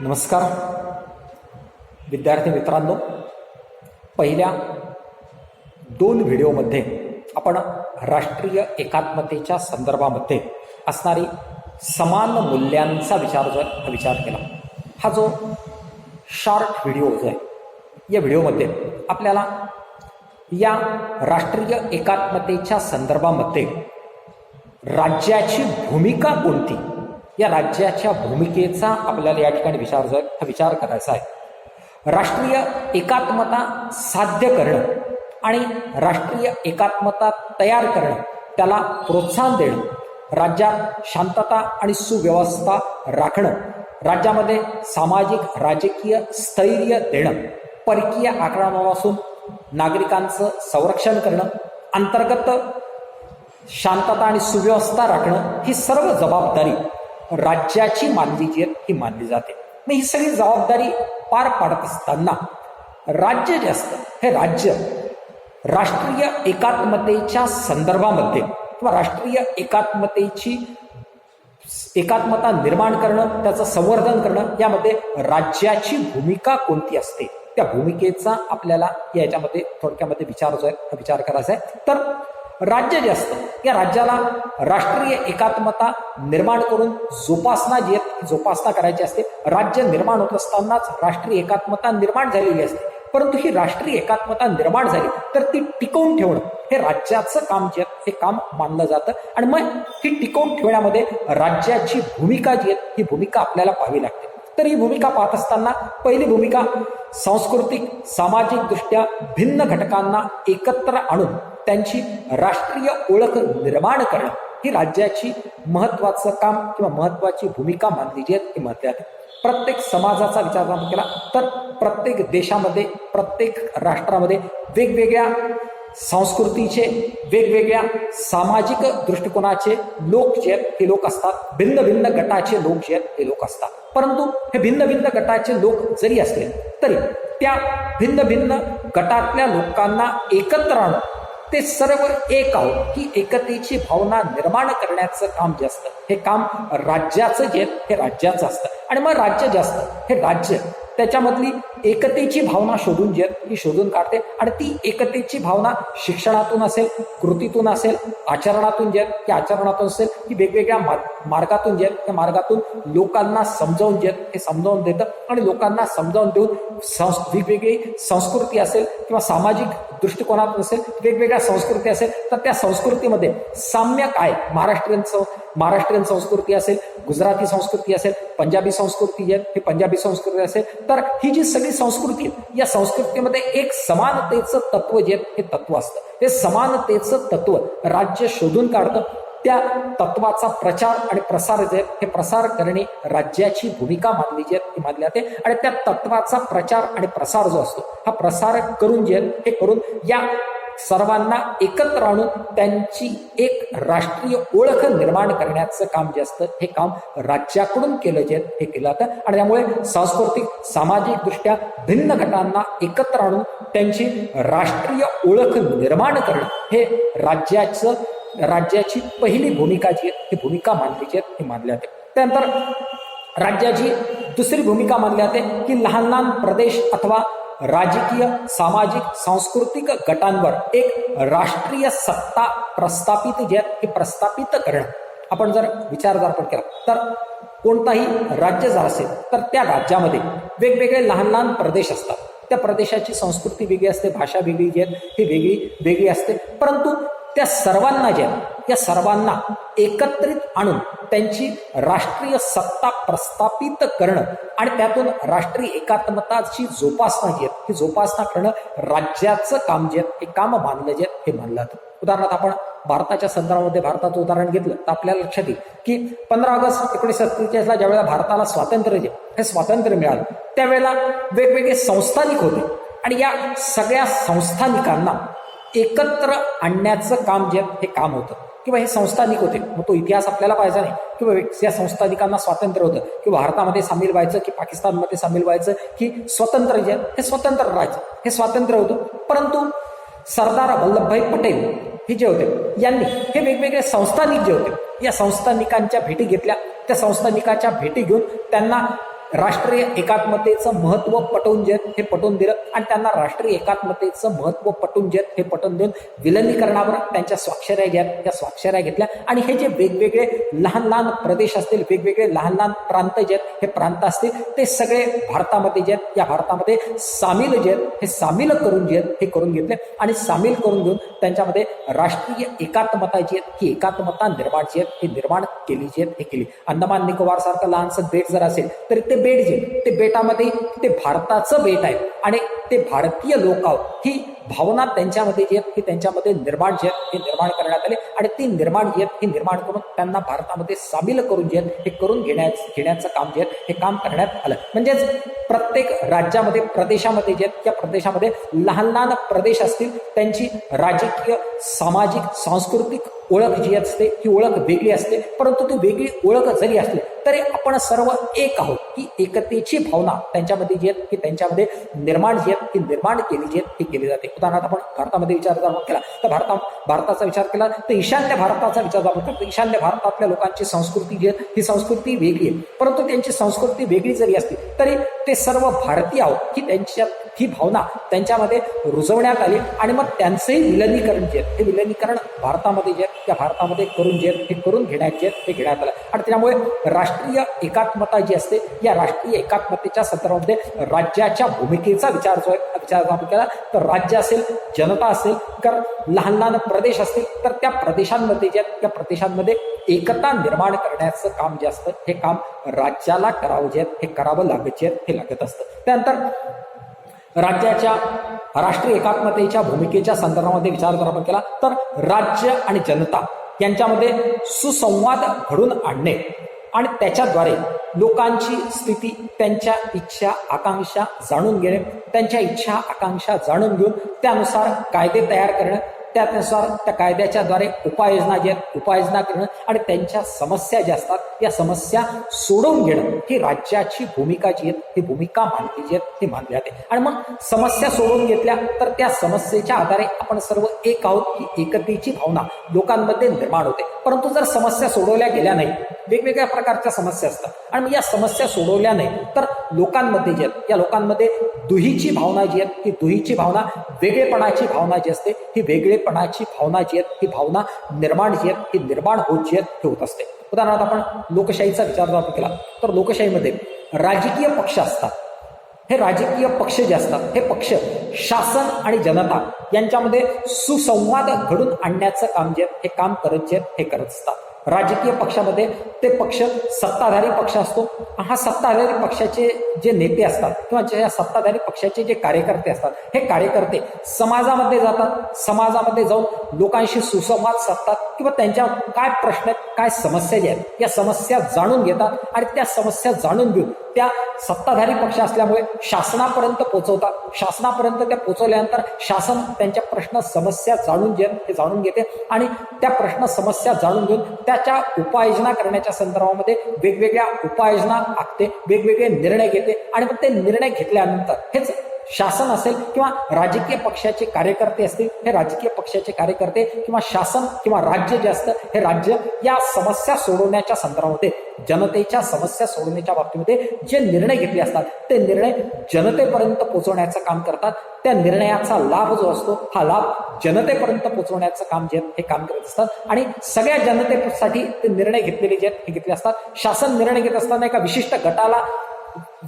नमस्कार विद्यार्थी मित्रांनो, पहिल्या 2 व्हिडिओमध्ये आपण राष्ट्रीय एकात्मतेच्या संदर्भामध्ये असणारी समान मूल्यांचा विचार केला। हा जो शॉर्ट व्हिडिओ जो आहे, या व्हिडिओमध्ये आपल्याला या राष्ट्रीय एकात्मतेच्या संदर्भामध्ये राज्याची भूमिका कोणती, या राज्याच्या भूमिकेचा आपल्याला या ठिकाणी विचार करायचा आहे। राष्ट्रीय एकात्मता साध्य करणं आणि राष्ट्रीय एकात्मता तयार करणं, त्याला प्रोत्साहन देणं, राज्यात शांतता आणि सुव्यवस्था राखणं, राज्यामध्ये सामाजिक राजकीय स्थैर्य देणं, परकीय आक्रमणापासून नागरिकांचं संरक्षण करणं, अंतर्गत शांतता आणि सुव्यवस्था राखणं, ही सर्व जबाबदारी राज्याची मानली जाते। मग ही सगळी जबाबदारी पार पाडत असताना राज्य जे असतं, हे राज्य राष्ट्रीय एकात्मतेच्या संदर्भामध्ये किंवा राष्ट्रीय एकात्मता निर्माण करणं, त्याचं संवर्धन करणं, यामध्ये राज्याची भूमिका कोणती असते, त्या भूमिकेचा आपल्याला याच्यामध्ये थोडक्यामध्ये विचार करायचा आहे। तर राज्य जे असतं, या राज्याला राष्ट्रीय एकात्मता निर्माण करून जोपासना करायची असते। राज्य निर्माण होत असतानाच राष्ट्रीय एकात्मता निर्माण झालेली असते, परंतु ही राष्ट्रीय एकात्मता निर्माण झाली तर ती टिकवून ठेवणं हे राज्याचं काम जे आहे, हे काम मानलं जातं। आणि मग ही टिकवून ठेवण्यामध्ये राज्याची भूमिका जी आहे, ही भूमिका आपल्याला पाहावी लागते। तर ही भूमिका पाहत असताना पहिली भूमिका सांस्कृतिक सामाजिक दृष्ट्या भिन्न घटकांना एकत्र आणून त्यांची राष्ट्रीय ओळख निर्माण करणं, ही राज्याची महत्वाचं काम किंवा महत्वाची भूमिका मानली जाते। प्रत्येक समाजाचा विचार केला तर प्रत्येक देशामध्ये, प्रत्येक राष्ट्रामध्ये वेगवेगळ्या संस्कृतीचे, वेगवेगळ्या सामाजिक दृष्टिकोनाचे लोक जे आहेत, हे लोक असतात। भिन्न भिन्न गटाचे लोक जे आहेत, हे लोक असतात। परंतु हे भिन्न भिन्न गटाचे लोक जरी असले तरी त्या भिन्न भिन्न गटातल्या लोकांना एकत्र आणून ते सर्व एक आहोत, ही एकतेची भावना निर्माण करण्याचं काम जे असतं, हे काम राज्याचं जे आहे, हे राज्याचं असतं। आणि मग राज्य जे असतं, हे राज्य त्याच्यामधली एकतेची भावना शोधून जे आहे, ही शोधून काढते। आणि ती एकतेची भावना शिक्षणातून असेल, कृतीतून असेल, आचरणातून जे आहे, की आचरणातून असेल, की वेगवेगळ्या मार्गातून जे आहे, त्या मार्गातून लोकांना समजावून जे आहे, हे समजावून देतं। आणि लोकांना समजावून देऊन वेगवेगळी संस्कृती असेल किंवा सामाजिक दृष्टिकोनातून असेल, वेगवेगळ्या संस्कृती असेल, तर त्या संस्कृतीमध्ये साम्य काय, महाराष्ट्रीयन संस्कृती असेल, गुजराती संस्कृती असेल, पंजाबी संस्कृती जी आहे, ही पंजाबी संस्कृती असेल, तर ही जी सगळी संस्कृती, या संस्कृतीमध्ये एक समानतेचं तत्व जे आहे, हे तत्व असतं। हे समानतेचं तत्व राज्य शोधून काढतं। त्या तत्वाचा प्रचार आणि प्रसार जे आहे, हे प्रसार करणे राज्याची भूमिका मानली जाते। आणि त्या तत्वाचा प्रचार आणि प्रसार जो असतो, हा प्रसार करून जे आहे, हे करून या सर्वांना एकत्र आणून त्यांची एक राष्ट्रीय ओळख निर्माण करण्याचं काम जे असतं, हे काम राज्याकडून केलं जे हे केलं जातं। आणि त्यामुळे सांस्कृतिक सामाजिक दृष्ट्या भिन्न गटांना एकत्र आणून त्यांची राष्ट्रीय ओळख निर्माण करणं, हे राज्याची पहिली भूमिका जी आहे, ही भूमिका मानली जाते। त्यानंतर राज्याची दुसरी भूमिका मानली जाते की लहान लहान प्रदेश अथवा राजकीय सामाजिक सांस्कृतिक गटांवर एक राष्ट्रीय सत्ता प्रस्थापित जे आहे, हे प्रस्थापित करणं। आपण जर विचार केला तर कोणताही राज्य जर असेल तर त्या राज्यामध्ये वेगवेगळे लहान लहान प्रदेश असतात। त्या प्रदेशाची संस्कृती वेगळी असते, भाषा वेगळी जी आहे, ही वेगळी असते। परंतु त्या सर्वांना जे आहे, या सर्वांना एकत्रित आणून त्यांची राष्ट्रीय सत्ता प्रस्थापित करणं आणि त्यातून राष्ट्रीय एकात्मताची जोपासना जी आहे, ही जोपासना करणं राज्याचं काम जे आहे, हे काम मानलं जातं। उदाहरणार्थ आपण भारताच्या संदर्भामध्ये भारताचं उदाहरण घेतलं तर आपल्याला लक्षात येईल की 15 ऑगस्ट 1947ला ज्यावेळेला भारताला स्वातंत्र्य हे स्वातंत्र्य मिळालं, त्यावेळेला वेगवेगळे संस्थानिक होते। आणि या सगळ्या संस्थानिकांना एकत्र आणण्याचं काम जे हे काम होतं, किंवा हे संस्थानिक होते। मग तो इतिहास आपल्याला पाहायचा नाही किंवा या संस्थानिकांना स्वातंत्र्य होतं की भारतामध्ये सामील व्हायचं की पाकिस्तानमध्ये सामील व्हायचं, की स्वतंत्र जे हे स्वतंत्र राज्य हे स्वातंत्र्य होतं। परंतु सरदार वल्लभभाई पटेल हे जे होते, यांनी हे वेगवेगळे संस्थानिक जे होते, या संस्थानिकांच्या भेटी घेतल्या। त्या संस्थानिकाच्या भेटी घेऊन त्यांना राष्ट्रीय एकात्मतेचं महत्व पटवून हे पटवून दिलं आणि त्यांना राष्ट्रीय एकात्मतेचं महत्व पटवून हे पटवून देऊन विलनीकरणावर त्यांच्या स्वाक्षऱ्या ज्या आहेत त्या स्वाक्षऱ्या घेतल्या आणि हे जे वेगवेगळे लहान लहान प्रदेश असतील, वेगवेगळे लहान लहान प्रांत जे आहेत हे प्रांत असतील ते सगळे भारतामध्ये जे आहेत या भारतामध्ये सामील जे आहेत हे सामील करून जे आहेत हे करून घेतले आणि सामील करून घेऊन त्यांच्यामध्ये राष्ट्रीय एकात्मता जी आहे ही एकात्मता निर्माण जी आहे हे निर्माण केली जी आहे हे केली. अंदमान निकोबार सारखं लहानसं बेट जर असेल तर ते बेट जे ते बेटामध्ये ते भारताचं बेट आहे आणि ते भारतीय लोक आहोत ही भावना त्यांच्यामध्ये जी आहे की त्यांच्यामध्ये निर्माण जे आहेत हे निर्माण करण्यात आले आणि ती निर्माण जी आहेत हे निर्माण करून त्यांना भारतामध्ये सामील करून जे आहेत हे करून घेण्याचं काम जे आहे हे काम करण्यात आलं. म्हणजेच प्रत्येक राज्यामध्ये प्रदेशामध्ये जे आहेत त्या प्रदेशामध्ये लहान लहान प्रदेश असतील त्यांची राजकीय सामाजिक सांस्कृतिक ओळख जी असते ही ओळख वेगळी असते, परंतु ती वेगळी ओळख जरी असली तरी आपण सर्व एक आहोत ही एकतेची भावना त्यांच्यामध्ये जी आहे की त्यांच्यामध्ये निर्माण जी आहे ती निर्माण केली जी आहे ती केली जाते. उदाहरणार्थ आपण भारतामध्ये विचार जर केला तर भारताचा विचार केला तर ईशान्य भारताचा विचार जर केला तर ईशान्य भारतातल्या लोकांची संस्कृती जी आहे ही संस्कृती वेगळी आहे, परंतु त्यांची संस्कृती वेगळी जरी असली तरी ते सर्व भारतीय आहोत ही त्यांच्यात ही भावना त्यांच्यामध्ये रुजवण्यात आली आणि मग त्यांचंही विलनीकरण जे आहे हे विलनीकरण भारतामध्ये जे त्या भारतामध्ये करून जे हे करून घेण्यात जे हे घेण्यात आलं आणि त्यामुळे राष्ट्रीय एकात्मता जी असते या राष्ट्रीय एकात्मतेच्या संदर्भामध्ये राज्याच्या भूमिकेचा विचार जो आहे विचार आपण केला तर राज्य असेल, जनता असेल, तर लहान लहान प्रदेश असतील तर त्या प्रदेशांमध्ये जे त्या प्रदेशांमध्ये एकता निर्माण करण्याचं काम जे असतं हे काम राज्याला करावं जे हे करावं लागत जे हे लागत असतं. त्यानंतर राज्याच्या राष्ट्रीय एकात्मतेच्या भूमिकेच्या संदर्भामध्ये विचार जर आपण केला तर राज्य आणि जनता यांच्यामध्ये सुसंवाद घडून आणणे आणि त्याच्याद्वारे लोकांची स्थिती, त्यांच्या इच्छा आकांक्षा जाणून घेणे, त्यांच्या इच्छा आकांक्षा जाणून घेऊन त्यानुसार कायदे तयार करणे, त्यानुसार त्या कायद्याच्या द्वारे उपाययोजना ज्या आहेत उपाययोजना करणं आणि त्यांच्या समस्या ज्या असतात या समस्या सोडवून घेणं ही राज्याची भूमिका जी आहे ही भूमिका मानली जी आहे ती मानली जाते. आणि मग समस्या सोडवून घेतल्या तर त्या समस्येच्या आधारे आपण सर्व एक आहोत ही एकतेची भावना लोकांमध्ये निर्माण होते. परंतु जर समस्या सोडवल्या गेल्या नाही, वेगवेगळ्या प्रकारच्या समस्या असतात आणि मग या समस्या सोडवल्या नाही तर लोकांमध्ये जे आहेत या लोकांमध्ये दुहीची भावना जी आहे ही दुहीची भावना, वेगळेपणाची भावना जी असते ही वेगळेपणाची भावना जी आहे ही भावना निर्माण जी आहे ही निर्माण होत जी आहे हे होत असते. उदाहरणार्थ आपण लोकशाहीचा विचार जर केला तर लोकशाहीमध्ये राजकीय पक्ष असतात. हे राजकीय पक्ष जे असतात हे पक्ष शासन आणि जनता यांच्यामध्ये सुसंवाद घडून आणण्याचं काम जे हे काम करत जे हे करत असतात. राजकीय पक्षामध्ये ते पक्ष सत्ताधारी पक्ष असतो. हा सत्ताधारी पक्षाचे जे नेते असतात किंवा ज्या सत्ताधारी पक्षाचे जे कार्यकर्ते असतात हे कार्यकर्ते समाजामध्ये जातात, समाजामध्ये जाऊन लोकांशी सुसंवाद साधतात किंवा त्यांच्या काय प्रश्न आहेत, काय समस्या ज्या आहेत या समस्या जाणून घेतात आणि त्या समस्या जाणून घेऊन त्या सत्ताधारी पक्ष असल्यामुळे शासनापर्यंत पोहोचवतात. शासनापर्यंत त्या पोहोचवल्यानंतर शासन त्यांच्या प्रश्न समस्या जाणून घेते आणि त्या प्रश्न समस्या जाणून घेऊन त्याच्या उपाययोजना करण्याच्या संदर्भामध्ये वेगवेगळ्या उपाययोजना आखते, वेगवेगळे निर्णय घेते आणि मग ते निर्णय घेतल्यानंतर हेच शासन असेल किंवा राजकीय पक्षाचे कार्यकर्ते असतील, हे राजकीय पक्षाचे कार्यकर्ते किंवा शासन किंवा राज्य जे असतं हे राज्य या समस्या सोडवण्याच्या संदर्भामध्ये जनतेच्या समस्या सोडवण्याच्या बाबतीमध्ये जे निर्णय घेतले असतात ते निर्णय जनतेपर्यंत पोहोचवण्याचं काम करतात. त्या निर्णयाचा लाभ जो असतो हा लाभ जनतेपर्यंत पोहोचवण्याचं काम जे हे काम करत असतात आणि सगळ्या जनतेसाठी ते निर्णय घेतलेले जे हे घेतले असतात. शासन निर्णय घेत असताना एका विशिष्ट गटाला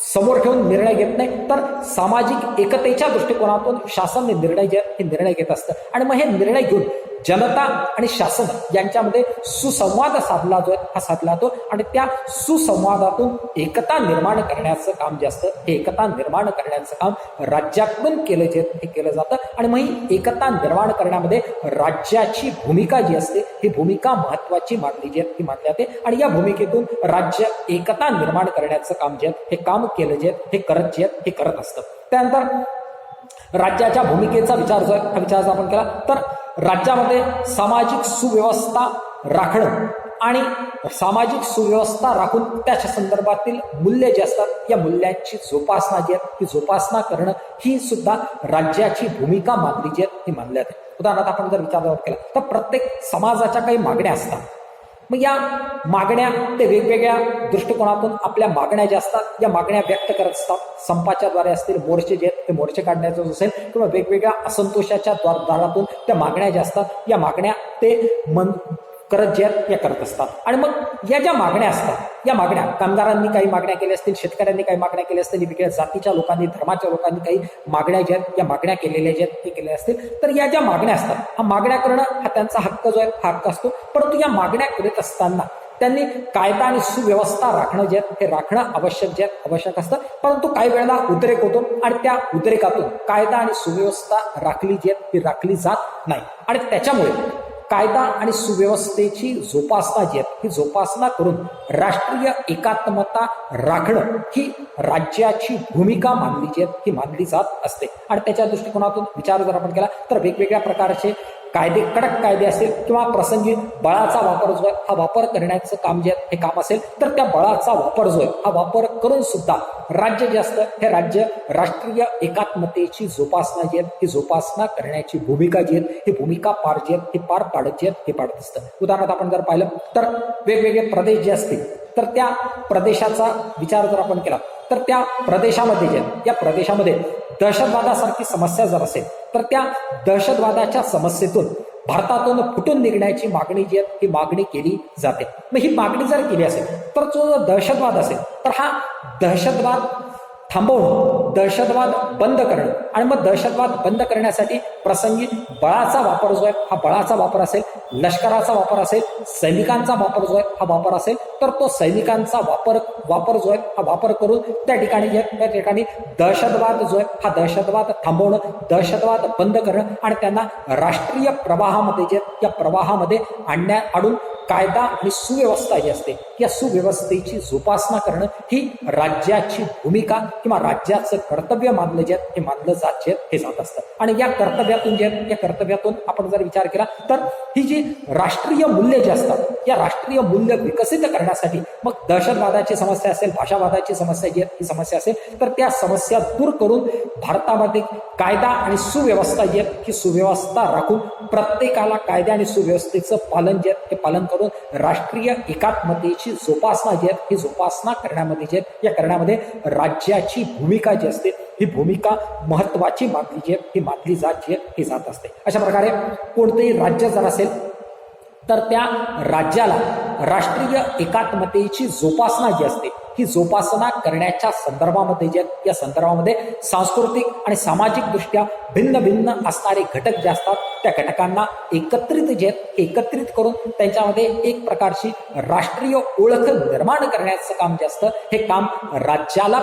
समोर ठेवून निर्णय घेत नाही तर सामाजिक एकतेच्या दृष्टिकोनातून शासन निर्णय घेत असतं आणि मग हे निर्णय घेऊन जनता आणि शासन यांच्यामध्ये सुसंवाद साधला जातो आणि त्या सुसंवादातून एकता निर्माण करण्याचं काम जे असतं हे एकता निर्माण करण्याचं काम राज्याकडून केलं जातं आणि मग ही एकता निर्माण करण्यामध्ये राज्याची भूमिका जी असते ही भूमिका महत्वाची मानली जाते आणि या भूमिकेतून राज्य एकता निर्माण करण्याचं काम जे हे काम केलं हे करत असतं. त्यानंतर राज्याच्या भूमिकेचा विचार आपण केला तर राज्यामध्ये सामाजिक सुव्यवस्था राखणं आणि सामाजिक सुव्यवस्था राखून त्याच्या संदर्भातील मूल्य जे असतात या मूल्यांची जोपासना जी आहे ती जोपासना करणं ही सुद्धा राज्याची भूमिका मानली जी आहे ती मानली जाते. उदाहरणार्थ आपण जर विचार केला तर प्रत्येक समाजाच्या काही मागण्या असतात. मग या मागण्या ते वेगवेगळ्या दृष्टिकोनातून आपल्या मागण्या ज्या असतात या मागण्या व्यक्त करत असतात. संपाच्या द्वारे असतील, मोर्चे जे आहेत ते मोर्चे काढण्याचं असेल किंवा वेगवेगळ्या असंतोषाच्या द्वारातून त्या मागण्या ज्या असतात या मागण्या ते करत जे आहेत या करत असतात. आणि मग या ज्या मागण्या असतात या मागण्या कामगारांनी काही मागण्या केल्या असतील, शेतकऱ्यांनी काही मागण्या केल्या असतील, वेगवेगळ्या जातीच्या लोकांनी, धर्माच्या लोकांनी काही मागण्या ज्या आहेत या मागण्या केलेल्या ज्या आहेत ते केलेल्या असतील. तर या ज्या मागण्या असतात हा मागण्या करणं हा त्यांचा हक्क जो आहे हा हक्क असतो. परंतु या मागण्या करीत असताना त्यांनी कायदा आणि सुव्यवस्था राखणं जे आहे हे राखणं आवश्यक असतं. परंतु काही वेळेला उद्रेक होतो आणि त्या उद्रेकातून कायदा आणि सुव्यवस्था राखली जी आहे ती राखली जात नाही. आणि त्याच्यामुळे कायदा आणि सुव्यवस्थेची जोपासना जी आहे ही जोपासना करून राष्ट्रीय एकात्मता राखणं ही राज्याची भूमिका मानली जी आहे ही मानली जात असते. आणि त्याच्या दृष्टिकोनातून विचार जर आपण केला तर वेगवेगळ्या प्रकारचे कायदे, कडक कायदे असतील किंवा प्रसंगी बळाचा वापर जो आहे हा वापर करण्याचं काम जे आहे हे काम असेल तर त्या बळाचा वापर जो आहे हा वापर करून सुद्धा राज्य जे असतं हे राज्य राष्ट्रीय एकात्मतेची जोपासना जी आहे ही जोपासना करण्याची भूमिका जी आहे ही भूमिका पार पाडत हे पाडत असतं. उदाहरणार्थ आपण जर पाहिलं तर वेगवेगळे प्रदेश जे असतील तर त्या प्रदेशाचा विचार जर आपण केला तर त्या प्रदेशामध्ये जे या प्रदेशामध्ये दहशतवादासारखी समस्या जर असेल तर त्या दहशतवादाच्या समस्येतून भारतातून फुटून निघण्याची मागणी जी आहे ही मागणी केली जाते. मग ही मागणी जर केली असेल तर जो दहशतवाद असेल तर हा दहशतवाद थांबवणं, दहशतवाद बंद करणं आणि मग दहशतवाद बंद करण्यासाठी प्रसंगी बळाचा वापर जो आहे हा बळाचा वापर असेल, लष्कराचा वापर असेल, सैनिकांचा वापर जो आहे हा वापर असेल तर तो सैनिकांचा वापर जो आहे हा वापर करून त्या ठिकाणी दहशतवाद जो आहे हा दहशतवाद थांबवणं, दहशतवाद बंद करणं आणि त्यांना राष्ट्रीय प्रवाहामध्ये जे या प्रवाहामध्ये आणून कायदा आणि सुव्यवस्था जी असते या सुव्यवस्थेची जोपासना करणं ही राज्याची भूमिका किंवा राज्याचं कर्तव्य मानलं जे हे मानलं जात असतं. आणि या कर्तव्यातून आपण जर विचार केला तर ही जी राष्ट्रीय मूल्य जे असतात या राष्ट्रीय मूल्य विकसित करण्यासाठी मग दहशतवादाची समस्या असेल, भाषावादाची समस्या जी ही समस्या असेल तर त्या समस्या दूर करून भारतामध्ये कायदा आणि सुव्यवस्था जी आहे ही सुव्यवस्था राखून प्रत्येकाला कायदा आणि सुव्यवस्थेचं पालन जे आहे ते पालन करून राष्ट्रीय एकात्मतेची जोपासना जी आहे ही जोपासना करण्यामध्ये राज्याची भूमिका जी असते ही भूमिका महत्वाची मानली जात असते. अशा प्रकारे कोणतेही राज्य जर असेल तर त्या राज्याला राष्ट्रीय एकात्मतेची जोपासना जी असते ही जोपासना करण्याच्या संदर्भामध्ये या संदर्भामध्ये सांस्कृतिक आणि सामाजिक दृष्ट्या भिन्न भिन्न असणारे घटक जे असतात त्या घटकांना एकत्रित करून त्यांच्यामध्ये एक प्रकारची राष्ट्रीय ओळख निर्माण करण्याचं काम जे असतं हे काम राज्याला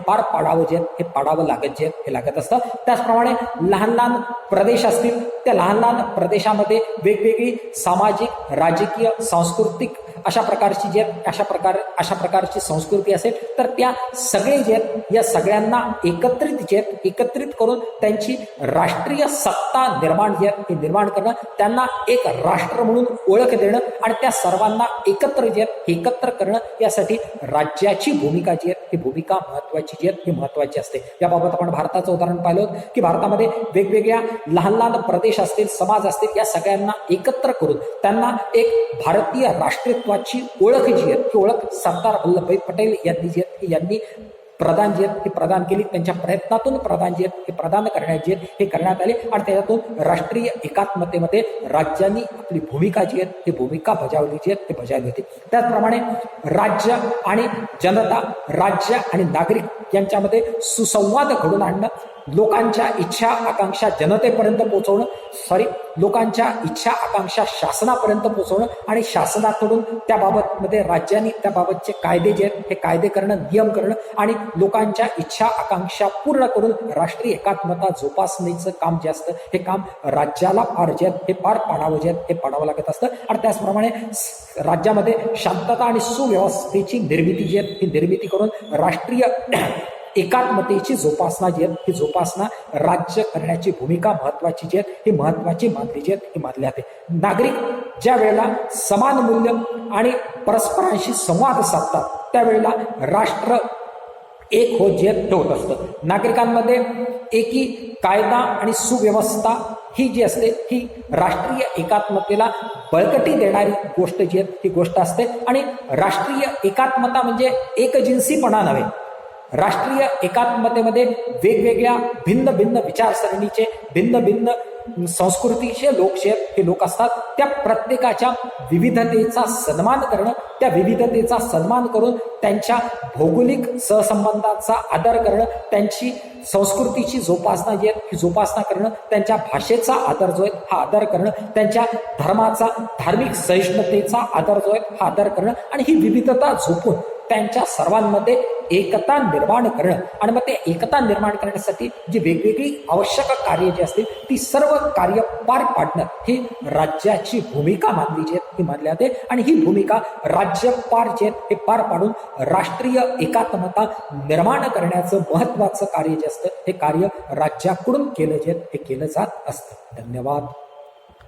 पार पाडावं लागत असतं. त्याचप्रमाणे लहान लहान प्रदेश असतील त्या लहान लहान प्रदेशामध्ये वेगवेगळी सामाजिक, राजकीय, सांस्कृतिक अशा प्रकारची संस्कृती असेल तर त्या सगळे जे आहेत या सगळ्यांना एकत्रित करून त्यांची राष्ट्रीय सत्ता निर्माण करणं, त्यांना एक राष्ट्र म्हणून ओळख देणं आणि त्या सर्वांना एकत्र करणं यासाठी राज्याची भूमिका जी आहे ही भूमिका महत्वाची असते. याबाबत आपण भारताचं उदाहरण पाहिलं होतं की भारतामध्ये वेगवेगळ्या लहान लहान प्रदेश असतील, समाज असतील या सगळ्यांना एकत्र करून त्यांना एक भारतीय राष्ट्रीयत्वाची ओळख जी आहे ही ओळख सरदार वल्लभभाई पटेल यांनी प्रदान केली. त्यांच्या प्रयत्नातून प्रदान करण्यात आले आणि त्याच्यातून राष्ट्रीय एकात्मतेमध्ये राज्यांनी आपली भूमिका जी आहे ही भूमिका बजावली होती. त्याचप्रमाणे राज्य आणि जनता, राज्य आणि नागरिक यांच्यामध्ये सुसंवाद घडवून आणणं, लोकांच्या इच्छा आकांक्षा जनतेपर्यंत पोहोचवणं, लोकांच्या इच्छा आकांक्षा शासनापर्यंत पोहोचवणं आणि शासनाकडून त्याबाबतमध्ये राज्यांनी त्याबाबतचे कायदे जे आहेत हे कायदे करणं, नियम करणं आणि लोकांच्या इच्छा आकांक्षा पूर्ण करून राष्ट्रीय एकात्मता जोपासनेचं काम जे असतं हे काम राज्याला पार पाडावं लागत असतं. आणि त्याचप्रमाणे राज्यामध्ये शांतता आणि सुव्यवस्थेची निर्मिती करून राष्ट्रीय एकात्मतेची जोपासना जी आहे ही जोपासना राज्य करण्याची भूमिका महत्वाची मानली जाते. नागरिक ज्या वेळेला समान मूल्य आणि परस्परांशी संवाद साधतात त्यावेळेला राष्ट्र एक होत असतं. नागरिकांमध्ये एकी कायदा आणि सुव्यवस्था ही जी असते ही राष्ट्रीय एकात्मतेला बळकटी देणारी गोष्ट जी आहे ही गोष्ट असते. आणि राष्ट्रीय एकात्मता म्हणजे एकजिन्सीपणा नव्हे. राष्ट्रीय एकात्मतेमध्ये वेगवेगळ्या भिन्न भिन्न विचारसरणीचे, भिन्न भिन्न संस्कृतीचे लोक जे हे लोक असतात. त्या प्रत्येकाच्या विविधतेचा सन्मान करणं, त्या विविधतेचा सन्मान करून त्यांच्या भौगोलिक सहसंबंधाचा आदर करणं, त्यांची संस्कृतीची जोपासना जी आहे ही जोपासना करणं, त्यांच्या भाषेचा आदर जो आहे हा आदर करणं, त्यांच्या धर्माचा, धार्मिक सहिष्णुतेचा आदर जो आहे हा आदर करणं आणि ही विविधता जोपून त्यांच्या सर्वांमध्ये एकता निर्माण करणं. आणि मग ते एकता निर्माण करण्यासाठी जी वेगवेगळी आवश्यक कार्य जी असतील ती सर्व कार्य पार पाडणं ही राज्याची भूमिका मानली जी आहे ही मानली जाते. आणि ही भूमिका राज्यपाल जे हे पार पाडून राष्ट्रीय एकात्मता निर्माण करण्याचं महत्वाचं कार्य जे असतं हे कार्य राज्याकडून केलं जे हे केलं जात असतं. धन्यवाद.